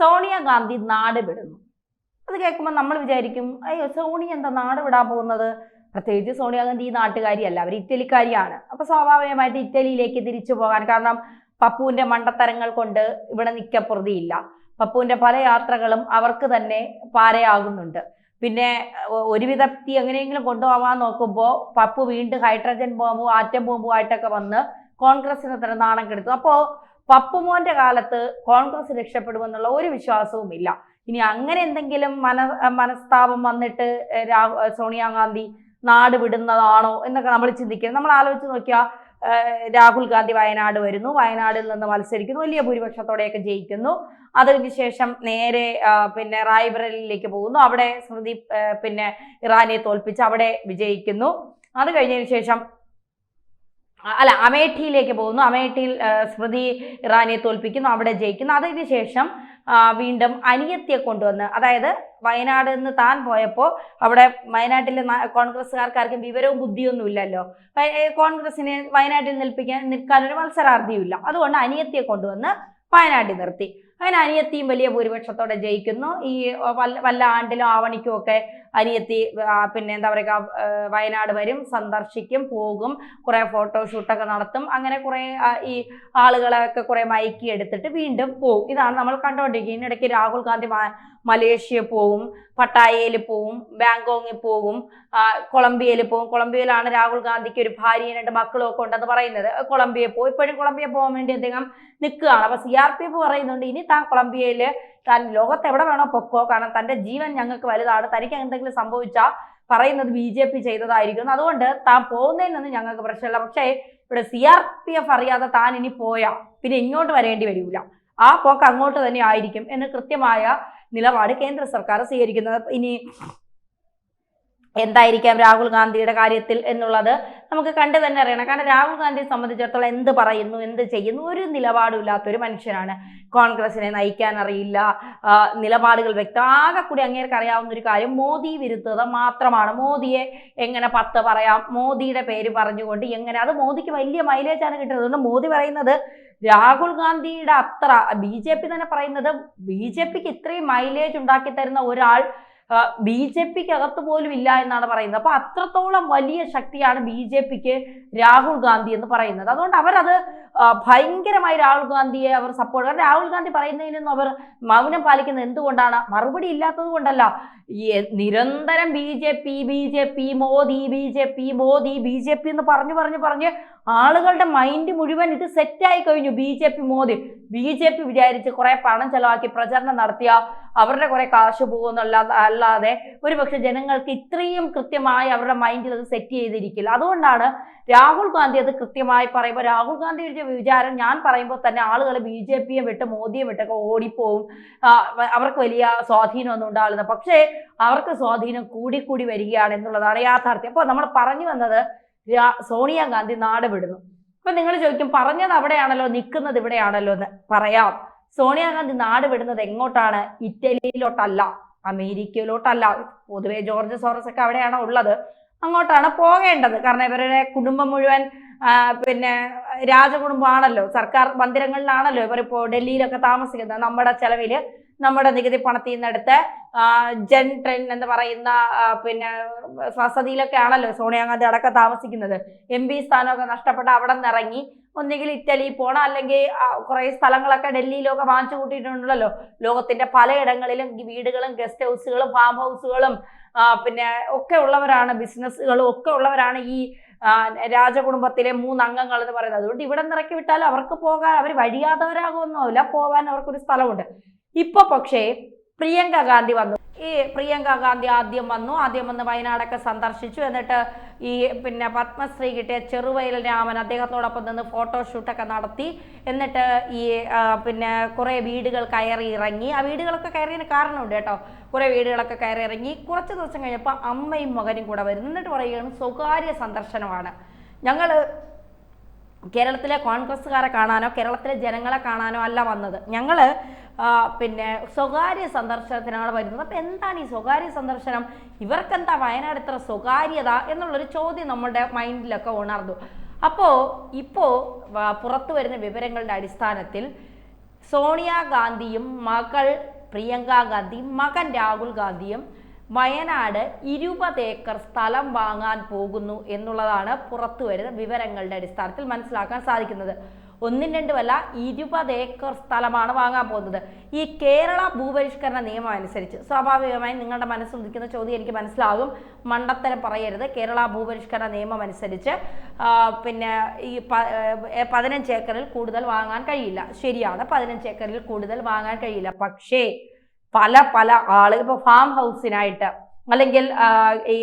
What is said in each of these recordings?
സോണിയാഗാന്ധി നാട് വിടുന്നു. അത് കേൾക്കുമ്പോൾ നമ്മൾ വിചാരിക്കും, അയ്യോ സോണിയ എന്താ നാട് വിടാൻ പോകുന്നത്? പ്രത്യേകിച്ച് സോണിയാഗാന്ധി ഈ നാട്ടുകാരിയല്ല, അവർ ഇറ്റലിക്കാരിയാണ്. അപ്പൊ സ്വാഭാവികമായിട്ട് ഇറ്റലിയിലേക്ക് തിരിച്ചു പോകാൻ, കാരണം പപ്പുവിന്റെ മണ്ടത്തരങ്ങൾ കൊണ്ട് ഇവിടെ നിൽക്കപ്പുറതിയില്ല. പപ്പുവിന്റെ പല യാത്രകളും അവർക്ക് തന്നെ പാരയാകുന്നുണ്ട്. പിന്നെ ഒരു വിധത്തിൽ എങ്ങനെയെങ്കിലും കൊണ്ടുപോകാൻ നോക്കുമ്പോൾ പപ്പു വീണ്ടും ഹൈഡ്രജൻ ബോംബും ആറ്റം ബോംബും ആയിട്ടൊക്കെ വന്ന് കോൺഗ്രസിന് തന്നെ നാണം കെടുത്തു. അപ്പോൾ പപ്പുമോന്റെ കാലത്ത് കോൺഗ്രസ് രക്ഷപ്പെടുമെന്നുള്ള ഒരു വിശ്വാസവും ഇല്ല. ഇനി അങ്ങനെ എന്തെങ്കിലും മനസ്താപം വന്നിട്ട് സോണിയാഗാന്ധി നാട് വിടുന്നതാണോ എന്നൊക്കെ നമ്മൾ ചിന്തിക്കുന്നത്. നമ്മൾ ആലോചിച്ച് നോക്കിയാൽ രാഹുൽ ഗാന്ധി വയനാട് വരുന്നു, വയനാടിൽ നിന്ന് മത്സരിക്കുന്നു, വലിയ ഭൂരിപക്ഷത്തോടെയൊക്കെ ജയിക്കുന്നു. അതിനുശേഷം നേരെ പിന്നെ റായ്ബറേലിയിലേക്ക് പോകുന്നു, അവിടെ സ്മൃതി പിന്നെ ഇറാനിയെ തോൽപ്പിച്ച് അവിടെ വിജയിക്കുന്നു. അത് കഴിഞ്ഞതിന് ശേഷം അമേഠിയിലേക്ക് പോകുന്നു, അമേഠിയിൽ സ്മൃതി ഇറാനിയെ തോൽപ്പിക്കുന്നു, അവിടെ ജയിക്കുന്നു. അതിനുശേഷം വീണ്ടും അനിയത്തിയെ കൊണ്ടുവന്ന്, അതായത് വയനാട് നിന്ന് താൻ പോയപ്പോൾ അവിടെ വയനാട്ടിലെ കോൺഗ്രസ്സുകാർക്കാർക്കും വിവരവും ബുദ്ധിയൊന്നും ഇല്ലല്ലോ, കോൺഗ്രസിനെ വയനാട്ടിൽ നിൽക്കാനൊരു മത്സരാർത്ഥിയുമില്ല. അതുകൊണ്ട് അനിയത്തിയെ കൊണ്ടുവന്ന് വയനാട്ടിൽ നിർത്തി. അങ്ങനെ അനിയത്തിയും വലിയ ഭൂരിപക്ഷത്തോടെ ജയിക്കുന്നു. ഈ വല്ല ആണ്ടിലും ആവണിക്കും ഒക്കെ അനിയത്തി പിന്നെ എന്താ പറയുക വയനാട് വരും, സന്ദർശിക്കും, പോകും, കുറെ ഫോട്ടോഷൂട്ടൊക്കെ നടത്തും. അങ്ങനെ കുറെ ഈ ആളുകളെയൊക്കെ കുറെ മയക്കി എടുത്തിട്ട് വീണ്ടും പോകും. ഇതാണ് നമ്മൾ കണ്ടുകൊണ്ടിരിക്കുന്നത്. ഇതിനിടയ്ക്ക് രാഹുൽ ഗാന്ധി മലേഷ്യ പോവും, പട്ടായയിൽ പോവും, ബാങ്കോങ്ങിൽ പോവും, കൊളംബിയയിൽ പോവും. കൊളംബിയയിലാണ് രാഹുൽ ഗാന്ധിക്ക് ഒരു ഭാര്യയും 2 മക്കളും ഒക്കെ ഉണ്ടെന്ന് പറയുന്നത്. കൊളംബിയയിൽ പോയി ഇപ്പോഴും കൊളംബിയ പോകാൻ വേണ്ടി അദ്ദേഹം നിൽക്കുകയാണ്. അപ്പൊ CRPF പറയുന്നുണ്ട്, ഇനി താൻ കൊളംബിയയിൽ താൻ ലോകത്ത് എവിടെ വേണോ പൊക്കോ, കാരണം തന്റെ ജീവൻ ഞങ്ങൾക്ക് വലുതാണ്, തനിക്ക് എന്തെങ്കിലും സംഭവിച്ചാൽ പറയുന്നത് BJP ചെയ്തതായിരിക്കും, അതുകൊണ്ട് താൻ പോകുന്നതിനൊന്നും ഞങ്ങൾക്ക് പ്രശ്നമില്ല. പക്ഷേ ഇവിടെ CRPF അറിയാതെ താൻ ഇനി പോയാ പിന്നെ ഇങ്ങോട്ട് വരേണ്ടി വരില്ല, ആ പോക്ക് അങ്ങോട്ട് തന്നെ ആയിരിക്കും എന്ന് കൃത്യമായ നിലപാട് കേന്ദ്ര സർക്കാർ സ്വീകരിക്കുന്നത്. ഇനി എന്തായിരിക്കാം രാഹുൽ ഗാന്ധിയുടെ കാര്യത്തിൽ എന്നുള്ളത് നമുക്ക് കണ്ടു തന്നെ അറിയണം. കാരണം രാഹുൽ ഗാന്ധിയെ സംബന്ധിച്ചിടത്തോളം എന്ത് പറയുന്നു, എന്ത് ചെയ്യുന്നു, ഒരു നിലപാടും ഇല്ലാത്തൊരു മനുഷ്യനാണ്. കോൺഗ്രസിനെ നയിക്കാൻ അറിയില്ല, നിലപാടുകൾ വ്യക്തമാകെ കൂടി അങ്ങേർക്ക് അറിയാവുന്ന ഒരു കാര്യം മോദി വിരുദ്ധത മാത്രമാണ്. മോദിയെ എങ്ങനെ 10 പറയാം, മോദിയുടെ പേര് പറഞ്ഞുകൊണ്ട് എങ്ങനെ, അത് മോദിക്ക് വലിയ മൈലേജാണ് കിട്ടുന്നത്. അതുകൊണ്ട് മോദി പറയുന്നത് രാഹുൽ ഗാന്ധിയുടെ അത്ര BJP തന്നെ പറയുന്നത്, BJPക്ക് ഇത്രയും മൈലേജ് ഉണ്ടാക്കി തരുന്ന ഒരാൾ BJPക്ക് അകത്ത് പോലും ഇല്ല എന്നാണ് പറയുന്നത്. അപ്പൊ അത്രത്തോളം വലിയ ശക്തിയാണ് BJPക്ക് രാഹുൽ ഗാന്ധി എന്ന് പറയുന്നത്. അതുകൊണ്ട് അവരത് ഭയങ്കരമായി രാഹുൽ ഗാന്ധിയെ അവർ സപ്പോർട്ട്. കാരണം രാഹുൽ ഗാന്ധി പറയുന്നതിനൊന്നും അവർ മൗനം പാലിക്കുന്നത് എന്തുകൊണ്ടാണ്? മറുപടി ഇല്ലാത്തത് കൊണ്ടല്ല. നിരന്തരം BJP മോദി, BJP എന്ന് പറഞ്ഞ് ആളുകളുടെ മൈൻഡ് മുഴുവൻ ഇത് സെറ്റായി കഴിഞ്ഞു. BJP വിചാരിച്ച് കുറെ പണം ചെലവാക്കി പ്രചരണം നടത്തിയ അവരുടെ കുറെ കാശ് പോകുന്നല്ലാതെ ഒരുപക്ഷെ ജനങ്ങൾക്ക് ഇത്രയും കൃത്യമായി അവരുടെ മൈൻഡിൽ അത് സെറ്റ് ചെയ്തിരിക്കില്ല. അതുകൊണ്ടാണ് രാഹുൽ ഗാന്ധി അത് കൃത്യമായി പറയുമ്പോൾ രാഹുൽ ഗാന്ധിയുടെ വിചാരം ഞാൻ പറയുമ്പോൾ തന്നെ ആളുകൾ BJPയെ വിട്ട് മോദിയെ വിട്ടൊക്കെ ഓടിപ്പോവും, അവർക്ക് വലിയ സ്വാധീനമൊന്നും ഉണ്ടാവില്ല. പക്ഷേ അവർക്ക് സ്വാധീനം കൂടി വരികയാണ് എന്നുള്ളതാണ് യാഥാർത്ഥ്യം. അപ്പോൾ നമ്മൾ പറഞ്ഞു വന്നത് സോണിയാഗാന്ധി നാട് വിടുന്നു. അപ്പൊ നിങ്ങൾ ചോദിക്കും, പറഞ്ഞത് അവിടെയാണല്ലോ, നിൽക്കുന്നത് ഇവിടെയാണല്ലോ എന്ന്. പറയാം, സോണിയാഗാന്ധി നാട് വിടുന്നത് എങ്ങോട്ടാണ്? ഇറ്റലിയിലോട്ടല്ല, അമേരിക്കയിലോട്ടല്ല. പൊതുവെ ജോർജ് സോറസ് ഒക്കെ അവിടെയാണോ ഉള്ളത്, അങ്ങോട്ടാണ് പോകേണ്ടത്. കാരണം ഇവരുടെ കുടുംബം മുഴുവൻ പിന്നെ രാജകുടുംബമാണല്ലോ, സർക്കാർ മന്ദിരങ്ങളിലാണല്ലോ ഇവരിപ്പോൾ ഡൽഹിയിലൊക്കെ താമസിക്കുന്നത്. നമ്മുടെ ചെലവില് നമ്മുടെ നികുതി പണത്തിൽ നിന്നെടുത്ത് ജൻ ട്രെയിൻ എന്ന് പറയുന്ന പിന്നെ വസതിയിലൊക്കെ ആണല്ലോ സോണിയാഗാന്ധി അടക്കം താമസിക്കുന്നത്. MP സ്ഥാനമൊക്കെ നഷ്ടപ്പെട്ട അവിടെ നിന്ന് ഇറങ്ങി ഒന്നുകിൽ ഇറ്റലിയിൽ പോകണം, അല്ലെങ്കിൽ കുറെ സ്ഥലങ്ങളൊക്കെ ഡൽഹിയിലൊക്കെ വാങ്ങിച്ചു കൂട്ടിയിട്ടുണ്ടല്ലോ. ലോകത്തിന്റെ പലയിടങ്ങളിലും വീടുകളും ഗസ്റ്റ് ഹൗസുകളും ഫാം ഹൗസുകളും പിന്നെ ഒക്കെ ഉള്ളവരാണ്, ബിസിനസ്സുകളും ഒക്കെ ഉള്ളവരാണ് ഈ രാജകുടുംബത്തിലെ 3 അംഗങ്ങൾ എന്ന് പറയുന്നത്. അതുകൊണ്ട് ഇവിടെ നിന്ന് ഇറക്കി വിട്ടാലും അവർക്ക് പോകാൻ, അവർ വഴിയാതവരാകുമൊന്നുമില്ല, പോകാൻ അവർക്കൊരു സ്ഥലമുണ്ട്. ഇപ്പൊ പക്ഷേ പ്രിയങ്ക ഗാന്ധി വന്നു. ഈ പ്രിയങ്ക ഗാന്ധി ആദ്യം വന്ന് വയനാടൊക്കെ സന്ദർശിച്ചു. എന്നിട്ട് ഈ പിന്നെ പത്മശ്രീ കിട്ടിയ ചെറുവയൽ രാമൻ അദ്ദേഹത്തോടൊപ്പം നിന്ന് ഫോട്ടോഷൂട്ടൊക്കെ നടത്തി. എന്നിട്ട് ഈ പിന്നെ കുറെ വീടുകൾ കയറി ഇറങ്ങി. ആ വീടുകളൊക്കെ കയറിയതിന് കാരണമുണ്ട് കേട്ടോ. കുറെ വീടുകളൊക്കെ കയറി ഇറങ്ങി. കുറച്ച് ദിവസം കഴിഞ്ഞപ്പോൾ അമ്മയും മകനും കൂടെ വരുന്നു. എന്നിട്ട് പറയുകയാണ് സ്വകാര്യ സന്ദർശനമാണ്, ഞങ്ങൾ കേരളത്തിലെ കോൺഗ്രസ്സുകാരെ കാണാനോ കേരളത്തിലെ ജനങ്ങളെ കാണാനോ അല്ല വന്നത്, ഞങ്ങൾ പിന്നെ സ്വകാര്യ സന്ദർശനത്തിനാണ് വരുന്നത്. അപ്പം എന്താണ് ഈ സ്വകാര്യ സന്ദർശനം? ഇവർക്കെന്താ വയനാട് ഇത്ര സ്വകാര്യത എന്നുള്ളൊരു ചോദ്യം നമ്മുടെ മൈൻഡിലൊക്കെ ഉണർന്നു. ഇപ്പോൾ പുറത്തു വരുന്ന വിവരങ്ങളുടെ അടിസ്ഥാനത്തിൽ സോണിയാഗാന്ധിയും മകൾ പ്രിയങ്ക ഗാന്ധിയും മകൻ രാഹുൽ ഗാന്ധിയും വയനാട് 20 ഏക്കർ സ്ഥലം വാങ്ങാൻ പോകുന്നു എന്നുള്ളതാണ് പുറത്തു വരുന്ന വിവരങ്ങളുടെ അടിസ്ഥാനത്തിൽ മനസ്സിലാക്കാൻ സാധിക്കുന്നത്. ഒന്നും രണ്ടുമല്ല, 20 ഏക്കർ സ്ഥലമാണ് വാങ്ങാൻ പോകുന്നത്. ഈ കേരള ഭൂപരിഷ്കരണ നിയമം അനുസരിച്ച് സ്വാഭാവികമായും നിങ്ങളുടെ മനസ്സിൽ ഉദിക്കുന്ന ചോദ്യം എനിക്ക് മനസ്സിലാകും. മണ്ടത്തരം പറയരുത്. കേരള ഭൂപരിഷ്കരണ നിയമം അനുസരിച്ച് പിന്നെ ഈ 15 ഏക്കറിൽ കൂടുതൽ വാങ്ങാൻ കഴിയില്ല. ശരിയാണ്, 15 ഏക്കറിൽ കൂടുതൽ വാങ്ങാൻ കഴിയില്ല. പക്ഷേ പല ആളുകൾ ഇപ്പോൾ ഫാം ഹൗസിനായിട്ട് അല്ലെങ്കിൽ ഈ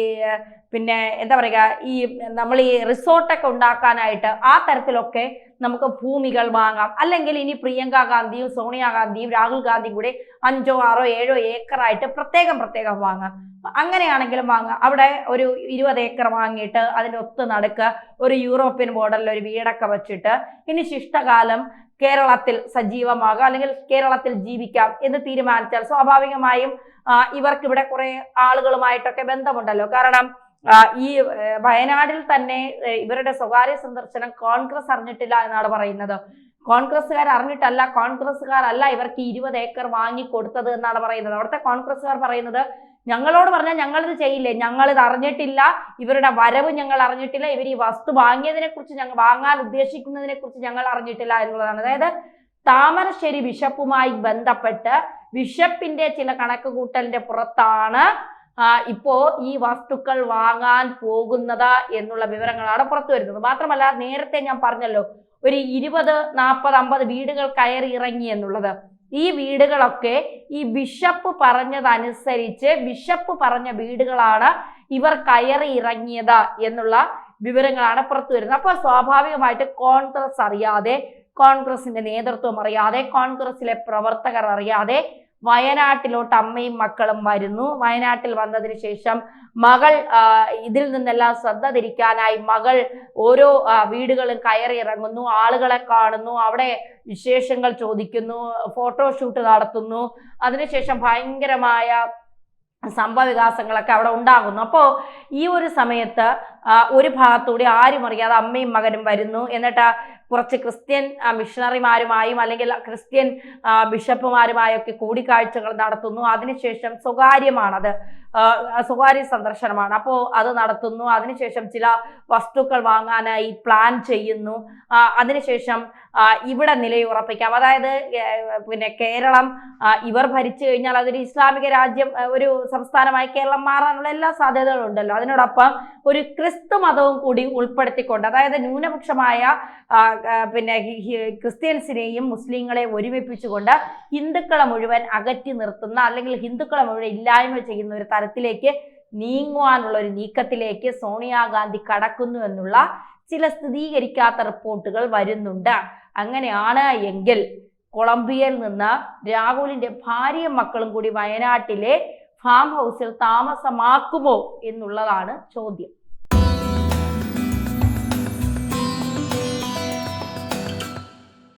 പിന്നെ എന്താ പറയുക, ഈ നമ്മൾ ഈ റിസോർട്ടൊക്കെ ഉണ്ടാക്കാനായിട്ട് ആ തരത്തിലൊക്കെ നമുക്ക് ഭൂമികൾ വാങ്ങാം. അല്ലെങ്കിൽ ഇനി പ്രിയങ്ക ഗാന്ധിയും സോണിയാഗാന്ധിയും രാഹുൽ ഗാന്ധിയും കൂടി 5, 6, 7 ഏക്കറായിട്ട് പ്രത്യേകം വാങ്ങാം. അങ്ങനെയാണെങ്കിലും വാങ്ങാം. അവിടെ ഒരു 20 ഏക്കർ വാങ്ങിയിട്ട് അതിൻ്റെ ഒത്ത് നടുക്ക് ഒരു യൂറോപ്യൻ മോഡലിൽ ഒരു വീടൊക്കെ വെച്ചിട്ട് ഇനി ശിഷ്ടകാലം കേരളത്തിൽ സജീവമാകാം അല്ലെങ്കിൽ കേരളത്തിൽ ജീവിക്കാം എന്ന് തീരുമാനിച്ചാൽ സ്വാഭാവികമായും ഇവർക്കിവിടെ കുറെ ആളുകളുമായിട്ടൊക്കെ ബന്ധമുണ്ടല്ലോ. കാരണം ഈ വയനാട്ടിൽ തന്നെ ഇവരുടെ സ്വകാര്യ സന്ദർശനം കോൺഗ്രസ് അറിഞ്ഞിട്ടില്ല എന്നാണ് പറയുന്നത്. കോൺഗ്രസ്സുകാർ അറിഞ്ഞിട്ടല്ല, കോൺഗ്രസ്സുകാരല്ല ഇവർക്ക് 20 ഏക്കർ വാങ്ങി കൊടുത്തത് എന്നാണ് പറയുന്നത്. അവിടുത്തെ കോൺഗ്രസ്സുകാർ പറയുന്നത്, ഞങ്ങളോട് പറഞ്ഞാൽ ഞങ്ങളിത് ചെയ്യില്ലേ, ഞങ്ങളിത് അറിഞ്ഞിട്ടില്ല, ഇവരുടെ വരവ് ഞങ്ങൾ അറിഞ്ഞിട്ടില്ല, ഇവർ ഈ വസ്തു വാങ്ങിയതിനെ കുറിച്ച് ഞങ്ങൾ വാങ്ങാൻ ഉദ്ദേശിക്കുന്നതിനെ കുറിച്ച് ഞങ്ങൾ അറിഞ്ഞിട്ടില്ല എന്നുള്ളതാണ്. അതായത് താമരശ്ശേരി ബിഷപ്പുമായി ബന്ധപ്പെട്ട് ബിഷപ്പിന്റെ ചില കണക്കുകൂട്ടലിന്റെ പുറത്താണ് ഇപ്പോ ഈ വസ്തുക്കൾ വാങ്ങാൻ പോകുന്നത് എന്നുള്ള വിവരങ്ങളാണ് പുറത്തു വരുന്നത്. മാത്രമല്ല, നേരത്തെ ഞാൻ പറഞ്ഞല്ലോ ഒരു 20, 40, 50 വീടുകൾ കയറി ഇറങ്ങി എന്നുള്ളത്. ഈ വീടുകളൊക്കെ ഈ ബിഷപ്പ് പറഞ്ഞതനുസരിച്ച് ബിഷപ്പ് പറഞ്ഞ വീടുകളാണ് ഇവർ കയറി ഇറങ്ങിയത് എന്നുള്ള വിവരങ്ങളാണ് പുറത്തു വരുന്നത്. അപ്പോൾ സ്വാഭാവികമായിട്ട് കോൺഗ്രസ് അറിയാതെ, കോൺഗ്രസിന്റെ നേതൃത്വം അറിയാതെ, കോൺഗ്രസിലെ പ്രവർത്തകർ അറിയാതെ വയനാട്ടിലോട്ട് അമ്മയും മക്കളും വരുന്നു. വയനാട്ടിൽ വന്നതിന് ശേഷം മകൾ ഇതിൽ നിന്നെല്ലാം ശ്രദ്ധ തിരിക്കാനായി മകൾ ഓരോ വീടുകളും കയറി ഇറങ്ങുന്നു, ആളുകളെ കാണുന്നു, അവിടെ വിശേഷങ്ങൾ ചോദിക്കുന്നു, ഫോട്ടോഷൂട്ട് നടത്തുന്നു. അതിനുശേഷം ഭയങ്കരമായ സംഭവ വികാസങ്ങളൊക്കെ അവിടെ ഉണ്ടാകുന്നു. അപ്പോൾ ഈ ഒരു സമയത്ത് ഒരു ഭാഗത്തൂടെ ആരും അറിയാതെ അമ്മയും മകനും വരുന്നു. എന്നിട്ട് കുറച്ച് ക്രിസ്ത്യൻ മിഷണറിമാരുമായും അല്ലെങ്കിൽ ക്രിസ്ത്യൻ ബിഷപ്പുമാരുമായൊക്കെ കൂടിക്കാഴ്ചകൾ നടത്തുന്നു. അതിനുശേഷം സ്വകാര്യമാണത്, സ്വകാര്യ സന്ദർശനമാണ്. അപ്പോൾ അത് നടത്തുന്നു. അതിനുശേഷം ചില വസ്തുക്കൾ വാങ്ങാനായി പ്ലാൻ ചെയ്യുന്നു. അതിനുശേഷം ഇവിടെ നിലയുറപ്പിക്കാം. അതായത് പിന്നെ കേരളം ഇവർ ഭരിച്ചു കഴിഞ്ഞാൽ അതൊരു ഇസ്ലാമിക രാജ്യം, ഒരു സംസ്ഥാനമായി കേരളം മാറാനുള്ള എല്ലാ സാധ്യതകളും ഉണ്ടല്ലോ. അതിനോടൊപ്പം ഒരു ക്രിസ്തു മതവും കൂടി ഉൾപ്പെടുത്തിക്കൊണ്ട്, അതായത് ന്യൂനപക്ഷമായ പിന്നെ ക്രിസ്ത്യൻസിനെയും മുസ്ലിങ്ങളെ ഒരുമിപ്പിച്ചുകൊണ്ട് ഹിന്ദുക്കളെ മുഴുവൻ അകറ്റി നിർത്തുന്ന അല്ലെങ്കിൽ ഹിന്ദുക്കളെ മുഴുവൻ ഇല്ലായ്മ ചെയ്യുന്ന ഒരു തരത്തിലേക്ക് നീങ്ങുവാനുള്ള ഒരു നീക്കത്തിലേക്ക് സോണിയാഗാന്ധി കടക്കുന്നു എന്നുള്ള ചില സ്ഥിരീകരിക്കാത്ത റിപ്പോർട്ടുകൾ വരുന്നുണ്ട്. അങ്ങനെയാണ് എങ്കിൽ കൊളംബിയയിൽ നിന്ന് രാഹുലിന്റെ ഭാര്യയും മക്കളും കൂടി വയനാട്ടിലെ ഫാം ഹൗസിൽ താമസമാക്കുമോ എന്നുള്ളതാണ് ചോദ്യം.